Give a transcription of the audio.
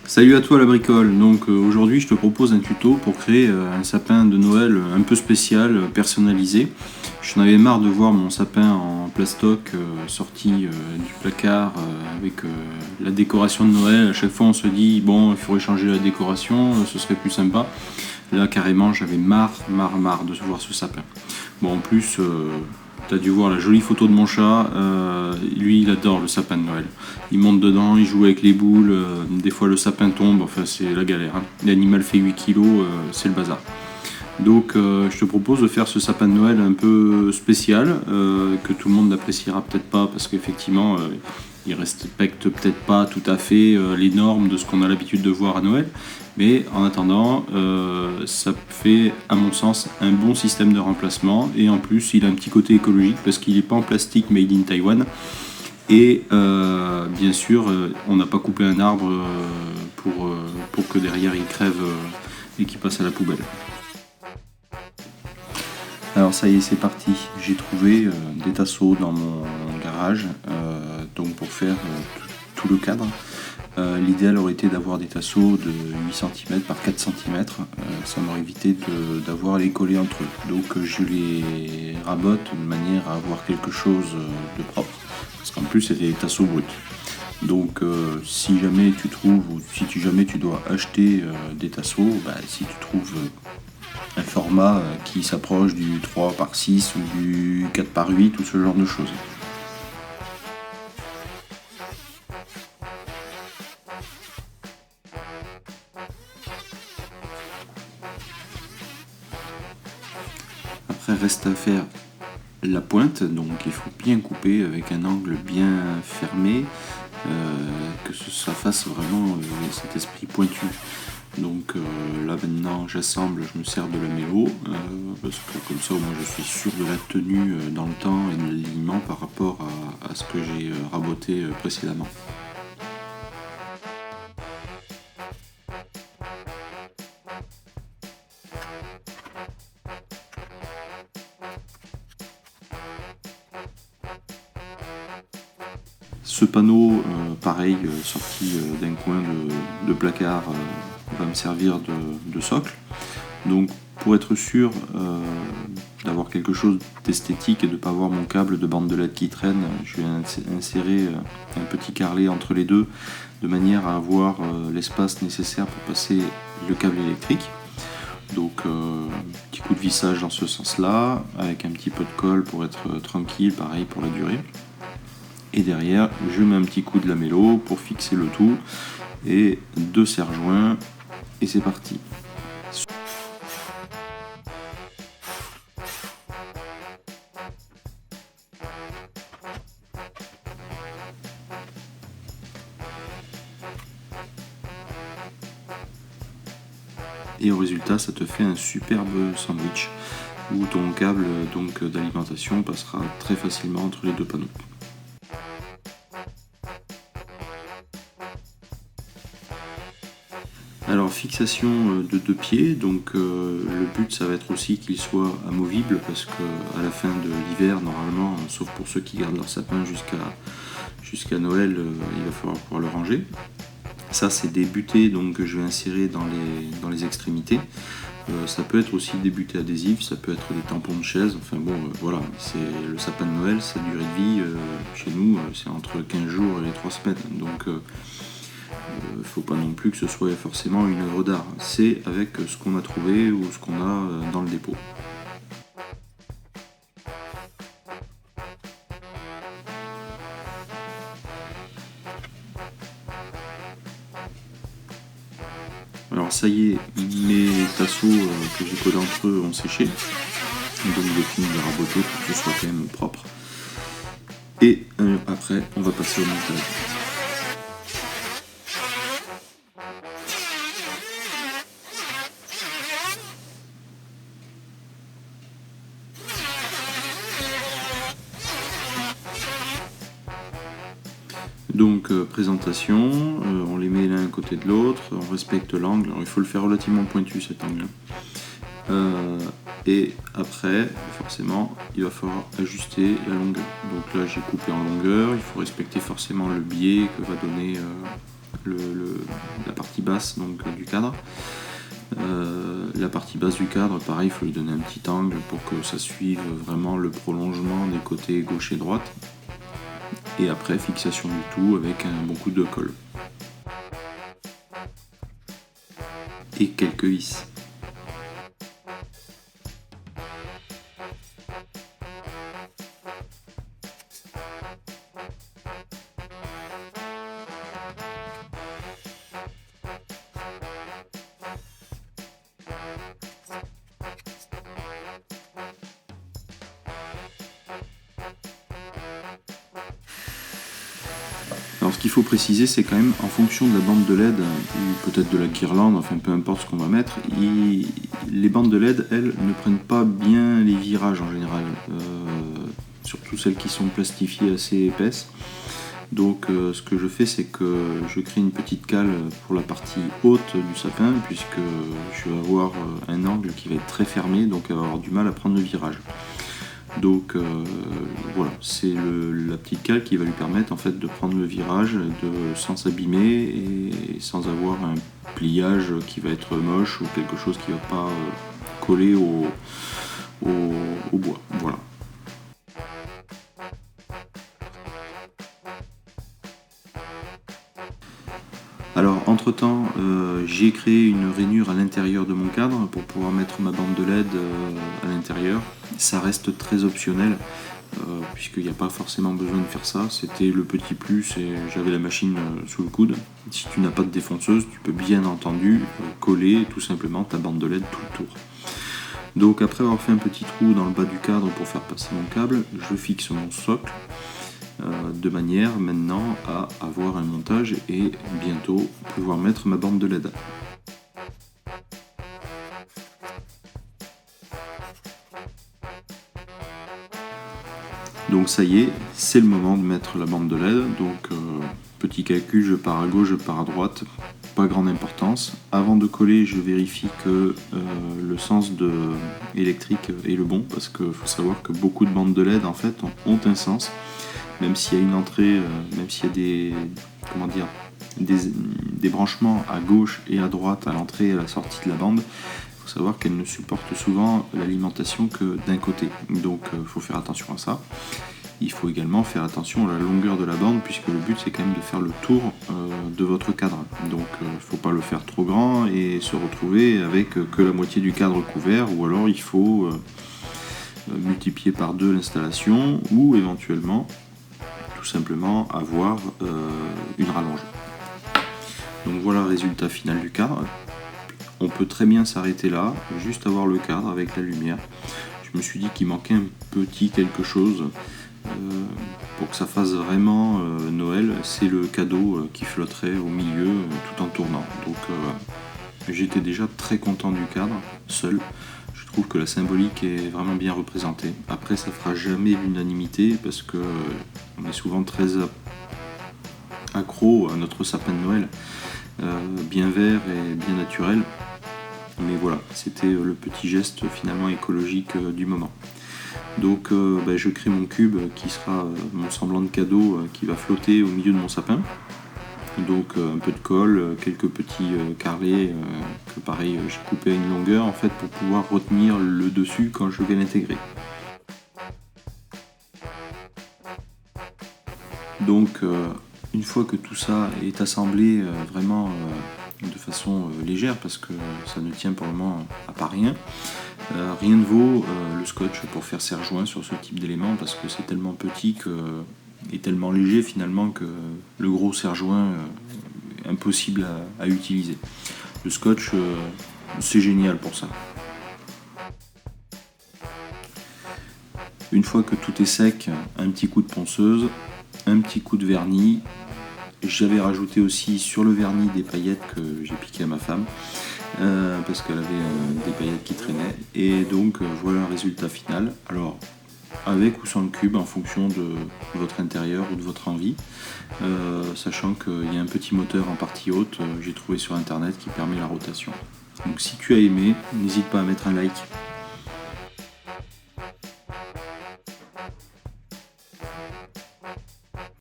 Salut à toi la bricole, donc aujourd'hui je te propose un tuto pour créer un sapin de Noël un peu spécial, personnalisé. J'en avais marre de voir mon sapin en plastoc sorti du placard avec la décoration de Noël. À chaque fois on se dit bon il faudrait changer la décoration, ce serait plus sympa. Là carrément j'avais marre de voir ce sapin. Bon en plus t'as dû voir la jolie photo de mon chat, lui il adore le sapin de Noël. Il monte dedans, il joue avec les boules, des fois le sapin tombe, enfin c'est la galère. Hein. L'animal fait 8 kilos, c'est le bazar. Donc je te propose de faire ce sapin de Noël un peu spécial, que tout le monde n'appréciera peut-être pas parce qu'effectivement il respecte peut-être pas tout à fait les normes de ce qu'on a l'habitude de voir à Noël. Mais en attendant, ça fait à mon sens un bon système de remplacement et en plus il a un petit côté écologique parce qu'il n'est pas en plastique made in Taiwan. Et bien sûr, on n'a pas coupé un arbre pour que derrière il crève et qu'il passe à la poubelle. Alors ça y est, c'est parti. J'ai trouvé des tasseaux dans mon garage, donc pour faire tout le cadre. L'idéal aurait été d'avoir des tasseaux de 8 cm par 4 cm, ça m'aurait évité d'avoir à les coller entre eux. Donc je les rabote de manière à avoir quelque chose de propre, parce qu'en plus c'est des tasseaux bruts. Donc si jamais tu trouves, ou si jamais tu dois acheter des tasseaux, si tu trouves un format qui s'approche du 3 par 6 ou du 4 par 8 ou ce genre de choses. Après reste à faire la pointe, donc il faut bien couper avec un angle bien fermé, que ça fasse vraiment cet esprit pointu. Donc là maintenant j'assemble, je me sers de la mélo, parce que comme ça au moins je suis sûr de la tenue dans le temps et de l'alignement par rapport à ce que j'ai raboté précédemment. Ce panneau, pareil, sorti d'un coin de placard, va me servir de socle. Donc pour être sûr d'avoir quelque chose d'esthétique et de ne pas avoir mon câble de bande de LED qui traîne, je vais insérer un petit carrelet entre les deux de manière à avoir l'espace nécessaire pour passer le câble électrique. Donc petit coup de vissage dans ce sens là, avec un petit peu de colle pour être tranquille, pareil pour la durée. Et derrière je mets un petit coup de lamello pour fixer le tout et deux serre-joints et c'est parti. Et au résultat ça te fait un superbe sandwich où ton câble donc d'alimentation passera très facilement entre les deux panneaux. Alors fixation de deux pieds, donc le but ça va être aussi qu'il soit amovible parce que à la fin de l'hiver normalement, sauf pour ceux qui gardent leur sapin jusqu'à Noël, il va falloir pouvoir le ranger. Ça c'est des butées donc, que je vais insérer dans les extrémités. Ça peut être aussi des butées adhésives, ça peut être des tampons de chaise, enfin bon voilà, c'est le sapin de Noël, sa durée de vie chez nous c'est entre 15 jours et 3 semaines, donc faut pas non plus que ce soit forcément une œuvre d'art, c'est avec ce qu'on a trouvé ou ce qu'on a dans le dépôt. Alors ça y est, mes tasseaux que j'ai collés entre eux ont séché, donc j'ai fini de raboter pour que ce soit quand même propre. Et après on va passer au montage. Donc présentation, on les met l'un à côté de l'autre, on respecte l'angle, il faut le faire relativement pointu cet angle. Et après, forcément, il va falloir ajuster la longueur. Donc là j'ai coupé en longueur, il faut respecter forcément le biais que va donner la partie partie basse donc, du cadre. La partie basse du cadre, pareil, il faut lui donner un petit angle pour que ça suive vraiment le prolongement des côtés gauche et droite. Et après, fixation du tout avec un bon coup de colle. Et quelques vis. Alors ce qu'il faut préciser, c'est quand même en fonction de la bande de LED ou peut-être de la guirlande, enfin peu importe ce qu'on va mettre, les bandes de LED, elles, ne prennent pas bien les virages en général, surtout celles qui sont plastifiées assez épaisses. Donc ce que je fais, c'est que je crée une petite cale pour la partie haute du sapin, puisque je vais avoir un angle qui va être très fermé, donc elle va avoir du mal à prendre le virage. Donc voilà, c'est la petite cale qui va lui permettre en fait de prendre le virage sans s'abîmer et sans avoir un pliage qui va être moche ou quelque chose qui ne va pas coller au bois. Voilà. Alors entre temps, j'ai créé une rainure à l'intérieur de mon cadre pour pouvoir mettre ma bande de LED à l'intérieur. Ça reste très optionnel puisqu'il n'y a pas forcément besoin de faire ça. C'était le petit plus et j'avais la machine sous le coude. Si tu n'as pas de défonceuse, tu peux bien entendu coller tout simplement ta bande de LED tout le tour. Donc après avoir fait un petit trou dans le bas du cadre pour faire passer mon câble, je fixe mon socle de manière maintenant à avoir un montage et bientôt pouvoir mettre ma bande de LED. Donc ça y est, c'est le moment de mettre la bande de LED. Donc petit calcul, je pars à gauche, je pars à droite, pas grande importance. Avant de coller, je vérifie que le sens électrique est le bon, parce qu'il faut savoir que beaucoup de bandes de LED en fait ont un sens. Même s'il y a une entrée, même s'il y a des branchements à gauche et à droite à l'entrée et à la sortie de la bande, il faut savoir qu'elle ne supporte souvent l'alimentation que d'un côté. Donc il faut faire attention à ça. Il faut également faire attention à la longueur de la bande, puisque le but c'est quand même de faire le tour de votre cadre. Donc il ne faut pas le faire trop grand et se retrouver avec que la moitié du cadre couvert, ou alors il faut multiplier par 2 l'installation, ou éventuellement tout simplement avoir une rallonge. Donc voilà le résultat final du cadre. On peut très bien s'arrêter là, juste avoir le cadre avec la lumière. Je me suis dit qu'il manquait un petit quelque chose pour que ça fasse vraiment Noël. C'est le cadeau qui flotterait au milieu tout en tournant. Donc j'étais déjà très content du cadre, seul. Je trouve que la symbolique est vraiment bien représentée. Après, ça fera jamais l'unanimité parce que on est souvent très accro à notre sapin de Noël, bien vert et bien naturel. Mais voilà, c'était le petit geste finalement écologique du moment. Donc je crée mon cube qui sera mon semblant de cadeau qui va flotter au milieu de mon sapin. Donc un peu de colle, quelques petits carrés que pareil j'ai coupé à une longueur en fait pour pouvoir retenir le dessus quand je vais l'intégrer. Donc une fois que tout ça est assemblé vraiment de façon légère, parce que ça ne tient pour le moment à pas rien, rien ne vaut le scotch pour faire serre-joint sur ce type d'élément, parce que c'est tellement petit et tellement léger finalement que le gros serre-joint est impossible à utiliser. Le scotch c'est génial pour ça. Une fois que tout est sec, un petit coup de ponceuse, un petit coup de vernis. J'avais rajouté aussi sur le vernis des paillettes que j'ai piquées à ma femme parce qu'elle avait des paillettes qui traînaient, et donc voilà le résultat final. Alors avec ou sans le cube en fonction de votre intérieur ou de votre envie, sachant qu'il y a un petit moteur en partie haute, j'ai trouvé sur internet, qui permet la rotation. Donc si tu as aimé, n'hésite pas à mettre un like.